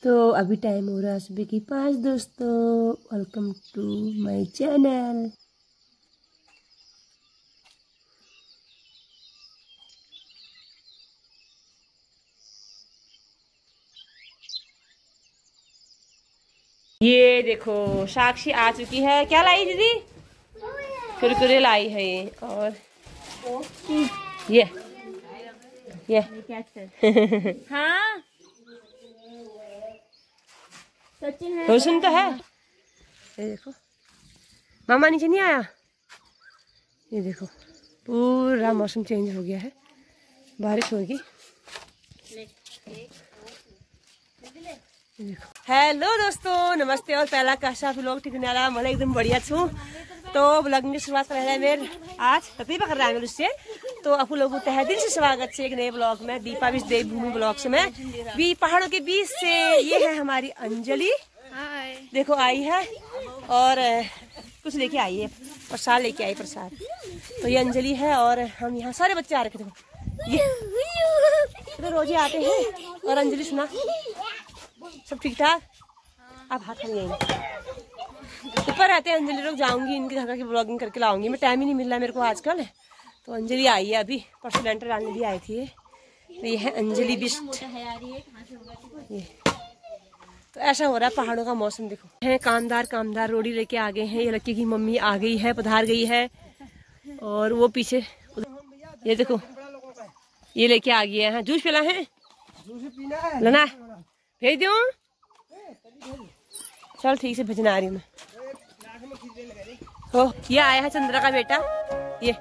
तो अभी टाइम हो रहा है सुबह की 5 दोस्तों। Welcome to my channel. ये देखो साक्षी आ चुकी है। क्या लाई दीदी? कुरकुरे लाई है ये। और ये हाँ सचिन है। रोशन तो है। ये देखो मामा नीचे नहीं आया। ये देखो पूरा मौसम चेंज हो गया है, बारिश होगी। हेलो दोस्तों, नमस्ते और पहला कैसा व्लॉग ठिकनाला मैं एकदम बढ़िया छूँ। तो ब्लॉगिंग की शुरुआत कर रहा है मेरे आज तभी पकड़ रहा है मेरे उससे। तो आप लोगों को तहे दिल से स्वागत है एक नए ब्लॉग में, दीपा विश देवभूमि ब्लॉग से। मैं भी पहाड़ों के बीच से। ये है हमारी अंजलि, देखो आई है और कुछ लेके आई है, प्रसाद लेके आई प्रसाद। तो ये अंजलि है और हम यहाँ सारे बच्चे आ रखे थे। ये तो रोज ही आते हैं। और अंजलि सुना सब ठीक ठाक? आप हाथ नहीं ऊपर रहते हैं अंजलि लोग। जाऊंगी इनके घर की ब्लॉगिंग करके लाऊंगी, मैं टाइम ही नहीं मिल रहा मेरे को आजकल। तो अंजलि आई है अभी, परसों लेंटर डालने भी आई थी। तो ये है अंजलि बिस्ट। ये तो ऐसा हो रहा है पहाड़ों का मौसम। देखो है कामदार रोड़ी लेके आ गए हैं। ये लक्की की मम्मी आ गई है, पधार गई है। और वो पीछे ये देखो ये लेके आ गया है। जूस पिला है लेना भेज दूं? चल ठीक से भेजना आ रही हूँ मैं। हो ये आया है चंद्रा का बेटा। ये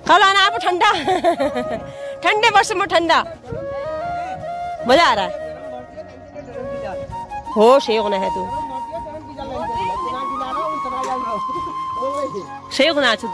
कल आना आप ठंडा ठंडे मौसम में ठंडा मजा आ रहा है। हो शेख होना है तू, शेख होना तू।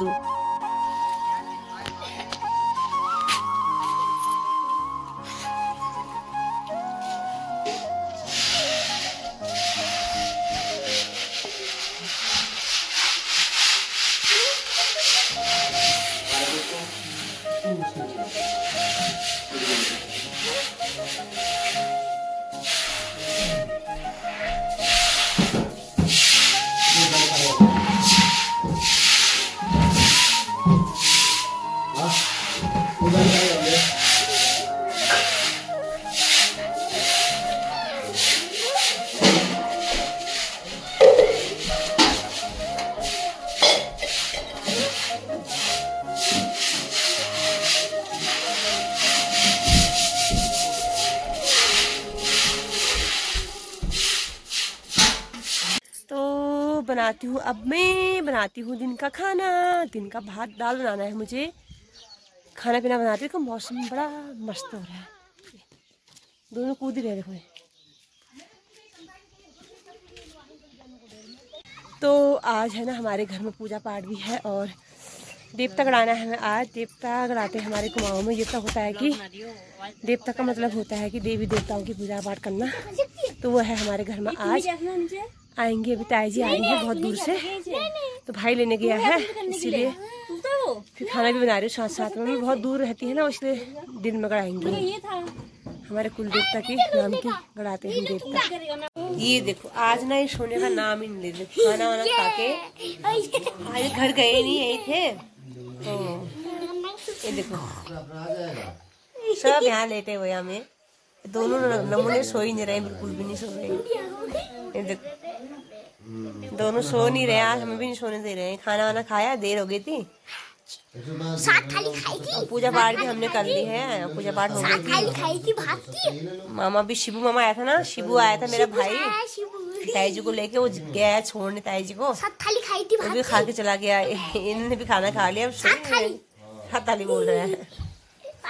बनाती हूँ अब मैं बनाती हूँ दिन का खाना। दिन का भात दाल बनाना है मुझे, खाना पीना बनाती हूँ। मौसम बड़ा मस्त हो रहा है, दोनों कूद ही रहे देखो। तो आज है ना हमारे घर में पूजा पाठ भी है और देवता गड़ाना है हमें आज। देवता गड़ाते हैं हमारे कुमाऊं में। ये तो होता है कि देवता का मतलब होता है कि देवी देवताओं की पूजा पाठ करना। तो वो है हमारे घर में आज। आएंगे अभी ताई जी आ रही है बहुत दूर से, तो भाई लेने गया है इसीलिए फिर खाना भी बना रही हूँ साथ साथ में। भी बहुत दूर रहती है ना, इसलिए दिन में गड़ाएंगे। हमारे कुल देवता की नाम की गड़ाते हैं देवता। ये देखो आज ना ये सोने का नाम ही नहीं ले रहे। खाना वाना खा के आज घर गए नहीं, यही थे। तो ये देखो सब यहाँ लेटे हुए हमें। दोनों नमूने सो ही नहीं रहे, बिल्कुल भी नहीं सो रहे। ये देखो दोनों सो नहीं रहे, आज हमें भी नहीं सोने दे रहे हैं। खाना वाना खाया, देर हो गई थी। सात थाली खाई थी। पूजा पाठ भी हमने कर ली है, पूजा पाठ हो गई थी। खाई थी भात की। मामा भी, शिबू मामा आया था ना, शिबू आया था मेरा भाई। ताई जी को लेके वो गया है छोड़ने ताई जी को। 7 थाली खाई थी, वो भी खा के चला गया। इन्होंने भी खाना खा लिया। 7 थाली बोल रहा है,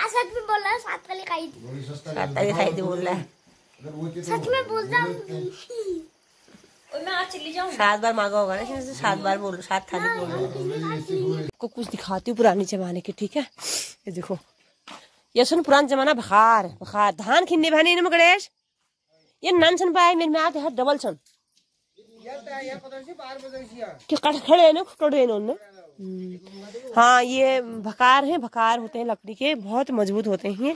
7 में बोल रहा है। 7 थाली खाई थी, 7 थाली खाई थी बोल रहा है। सच में बोल रहा हूँ। मैं आज चली जाऊँ। 7 बार मांगा होगा ना, 7 बार बोल रहा, 7 थाली बोल रहा। को कुछ दिखाती हूँ पुराने जमाने के, ठीक है? ये देखो ये सुन पुराना जमाना बखार बखार धान खिन्ने बहने इन गणेश ये नन सन पाए मेरे में आते हैं डबल सन कि कट खड़े हैं ना कड़े इन्होंने। हाँ ये भकार हैं, भकार होते हैं लकड़ी के, बहुत मजबूत होते हैं।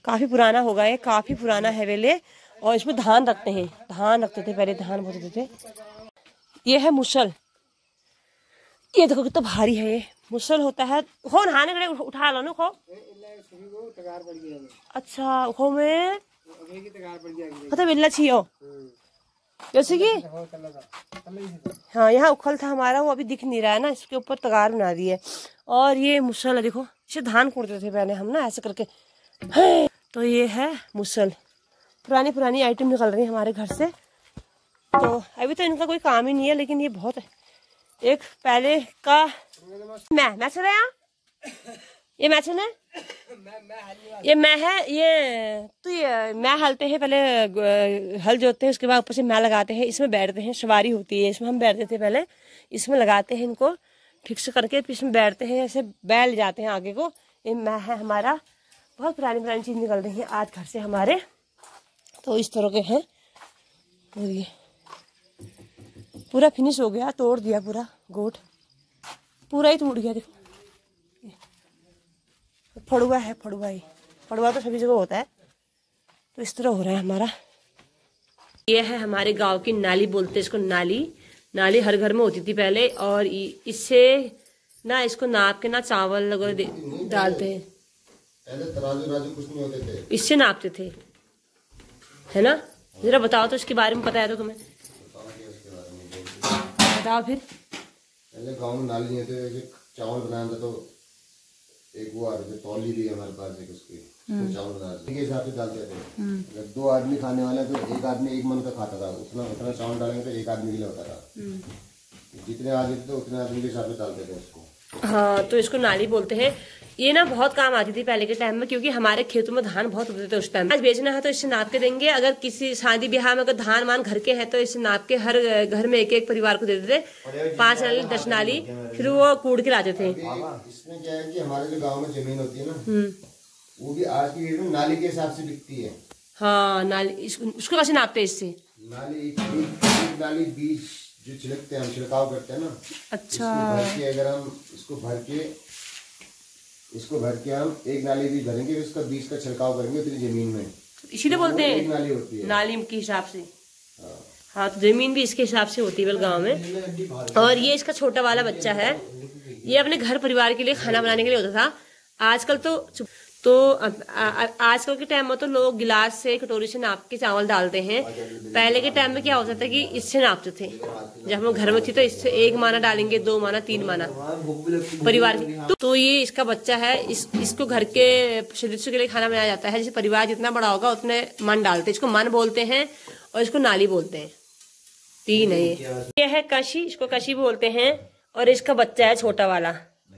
काफ़ी पुराना होगा ये, काफ़ी पुराना है वेले। और इसमें धान रखते हैं, धान रखते थे पहले, धान बोलते थे। ये है मुसल, ये देखो कितना भारी है ये मुसल होता है। खो नहाने के उठा लो ना खो। अच्छा खो में पता बिल्ला छियो जैसे कि हाँ, यहाँ उखल था हमारा, वो अभी दिख नहीं रहा है ना, इसके ऊपर तगार बना दी है। और ये मुसल है, देखो इसे धान कूटते थे पहले हम ना ऐसे करके। तो ये है मुसल, पुरानी पुरानी आइटम निकल रही है हमारे घर से। तो अभी तो इनका कोई काम ही नहीं है, लेकिन ये बहुत एक पहले का मैं चल रहा ये मैच है ना, ये मैं है ये। तो ये मैं हलते हैं पहले, हल जोतते हैं, उसके बाद ऊपर से मैं लगाते हैं, इसमें बैठते हैं, सवारी होती है इसमें। हम बैठते थे पहले, इसमें लगाते हैं इनको फिक्स करके, फिर इसमें बैठते हैं, ऐसे बैल जाते हैं आगे को। ये मैं है हमारा, बहुत पुरानी पुरानी चीज़ निकल रही है आज घर से हमारे। तो इस तरह के हैं। और ये पूरा फिनिश हो गया, तोड़ दिया पूरा गोट, पूरा ही टूट गया। देखो फड़ुआ है, फड़ुआ ही, फड़ुआ तो सभी जगह होता है। तो इस तरह हो रहा है हमारा। ये है हमारे गांव की नाली, बोलते हैं इसको नाली। नाली हर घर में होती थी पहले, और इससे ना इसको नाप के ना चावल वगैरह डालते हैं। पहले तराजू कुछ नहीं होते थे, इससे नापते थे, है ना। जरा बताओ तो इसके बारे में, पता है तो तुम्हें बताओ फिर। पहले गाँव में नाली नहीं थे, चावल बनाया था तो एक वो आ रहे थे, तौली भी हमारे पास एक उसकी, तो चावल बना के हिसाब से डालते थे। अगर 2 आदमी खाने वाले तो एक आदमी 1 मन का खाता था, उतना चावल डालेंगे तो 1 आदमी के लिए होता था। जितने आदमी थे तो उतने आदमी के हिसाब से डालते थे उसको। हाँ, तो इसको नाली बोलते हैं। ये ना बहुत काम आती थी पहले के टाइम में, क्योंकि हमारे खेतों में धान बहुत होते थे उस टाइम। आज बेचना है तो इससे नाप के देंगे। अगर किसी शादी ब्याह में अगर धान मान घर के हैं तो इससे नाप के हर घर में एक एक परिवार को देते थे, 5 नाली 10 नाली, फिर वो कूड़ के लाते थे। इसमें क्या है कि हमारे जो गाँव में जमीन होती है ना, वो भी आज की डेट में नाली के हिसाब से बिकती है। हाँ, नाली उसको कैसे नापते हैं इससे? नाली एक नाली बीज जो छिड़कते हैं, हम छिड़काव करते हैं ना। अच्छा, अगर हम इसको भर के हम 1 नाली बीज भरेंगे, उसका बीज का छिड़काव करेंगे उतनी जमीन में, इसीलिए बोलते हैं नाली होती है, नाली के हिसाब से। हाँ, तो जमीन भी इसके हिसाब से होती है गाँव में। और ये इसका छोटा वाला बच्चा है, ये अपने घर परिवार के लिए खाना बनाने के लिए होता था। आजकल तो आजकल के टाइम में तो लोग गिलास से, कटोरी से नाप के चावल डालते हैं। पहले के टाइम में क्या होता था कि इससे नापते थे। जब हम घर में थी तो इससे 1 माना डालेंगे, 2 माना, 3 माना परिवार की। तो ये इसका बच्चा है, इसको घर के सदस्यों के लिए खाना बनाया जाता है। जैसे परिवार जितना बड़ा होगा उतने मन डालते हैं। इसको मन बोलते हैं और इसको नाली बोलते हैं। 3 है ये है कशी, इसको कशी बोलते हैं। और इसका बच्चा है छोटा वाला,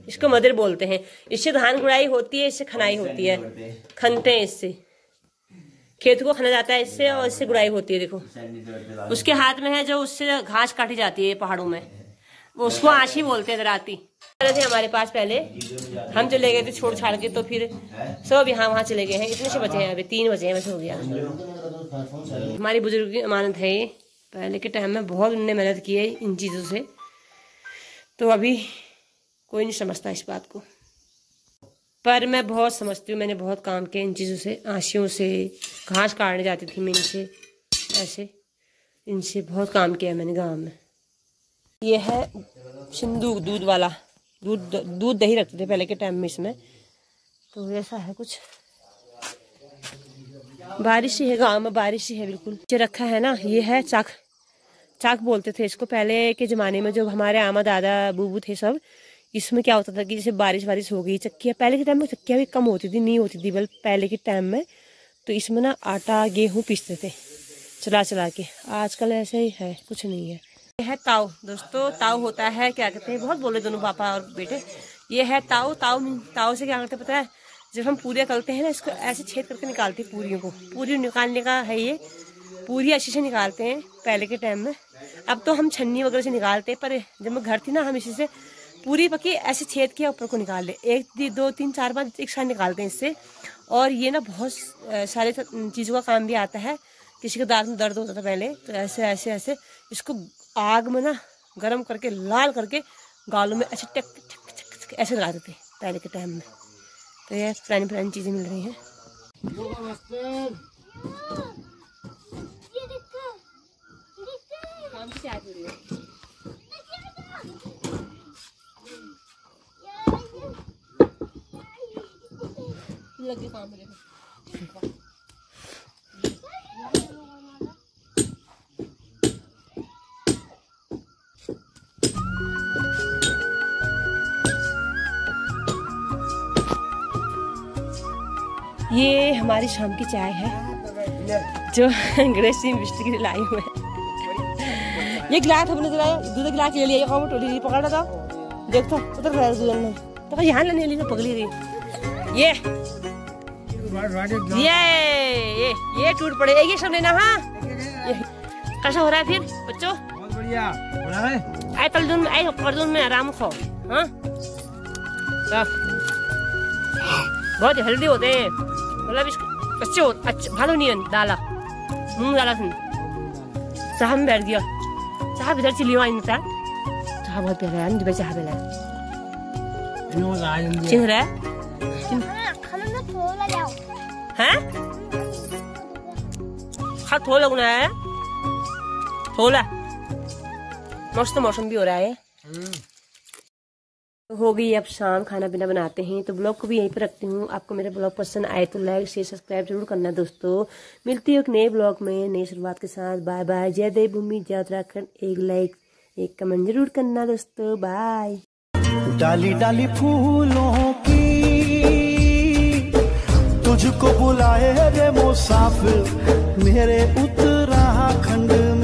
इसको मदर बोलते हैं। इससे धान गुड़ाई होती है, इससे खनाई होती है, खनते हैं इससे, खेत को खना जाता है इससे, और इससे गुड़ाई होती है। देखो उसके हाथ में है जो उससे घास काटी जाती है पहाड़ों में, वो उसको आँशी बोलते हैं। दराती थे हमारे पास पहले, हम चले गए थे छोड़ छाड़ के, तो फिर सब यहाँ वहाँ चले गए हैं। इतने से बचे हैं, अभी 3 बचे हैं, बस हो गया। हमारी बुजुर्ग की अमानत है ये, पहले के टाइम में बहुत उन्होंने मेहनत की है इन चीज़ों से। तो अभी कोई नहीं समझता इस बात को, पर मैं बहुत समझती हूँ। मैंने बहुत काम किया इन चीज़ों से, आँशियों से, घास काटने जाती थी मैं इनसे, ऐसे इनसे बहुत काम किया मैंने गांव में। ये है सिंदूक, दूध वाला, दूध दही रखते थे पहले के टाइम में इसमें। तो ऐसा है कुछ, बारिश ही है गांव में, बारिश ही है बिल्कुल। जो रखा है ना, ये है चाक, चाक बोलते थे इसको पहले के ज़माने में। जो हमारे आमा दादा बूबू थे सब, इसमें क्या होता था कि जैसे बारिश हो गई, चक्कियाँ पहले के टाइम में चक्कियाँ भी कम होती थी, नहीं होती थी बल्कि पहले के टाइम में। तो इसमें ना आटा गेहूँ पीसते थे चला चला के। आजकल ऐसे ही है, कुछ नहीं है। ये है ताव दोस्तों, ताव होता है, क्या कहते हैं, बहुत बोले दोनों पापा और बेटे। ये है ताव। ताव से क्या करते पता है, जब हम पूरियाँ तलते हैं ना, इसको ऐसे छेद करके निकालते हैं पूरियों को। पूरी निकालने का है ये, पूरी अच्छे से निकालते हैं पहले के टाइम में। अब तो हम छन्नी वगैरह से निकालते हैं, पर जब मैं घर थी ना, हम इसी से पूरी पकी ऐसे छेद किया ऊपर को निकाल ले। 1 2 3 4 5 एक साथ निकालते हैं इससे। और ये ना बहुत सारे चीज़ों का काम भी आता है। किसी के दांत में दर्द होता था पहले, तो ऐसे ऐसे ऐसे इसको आग में ना गर्म करके, लाल करके गालों में ऐसे टक टक टक टक ऐसे लगाते थे पहले के टाइम में। तो ये पुरानी चीज़ें मिल रही हैं। शाम की चाय पी रही है। लगे काम पे देखो। ये हमारी शाम की चाय है जो गणेश सिंह बिस्टी के लिए लाई हुए हैं। ये गिलास हमने जरा दूध गिलास ले लिया, कौन टोली पकड़ा था, देखो उधर रहा है दूध में, तो यहाँ लेने ली तो पगली रही। ये टूट पड़े, ये सब लेना। हाँ कैसा हो रहा है फिर बच्चों? बहुत बढ़िया हो रहा है। आए तलदून में, आए परदून में आराम खाओ। हाँ बहुत हेल्दी होते हैं, मतलब अच्छे हो, अच्छे भालो नहीं डाला मूंग डाला थी। चाह में बैठ गया, चाह इधर चिली हुआ इंसान, चाह बहुत प्यारा है, मुझे चाह पहला चिन्ह रहा है। हैं खा थोड़ा लगना है, थोड़ा मस्त मौसम भी हो रहा है। हो गई अब शाम, खाना पीना बनाते हैं, तो ब्लॉग को भी यहीं पर रखती हूँ। आपको मेरा ब्लॉग पसंद आए तो लाइक शेयर सब्सक्राइब जरूर करना दोस्तों। मिलती हूँ एक नए ब्लॉग में नई शुरुआत के साथ। Bye bye. जय देवभूमि, जय उत्तराखंड। एक लाइक एक कमेंट जरूर करना दोस्तों। बाय। डाली डाली फूलों की तुझको बुलाए रे मुसाफिर मेरे उत्तराखंड में।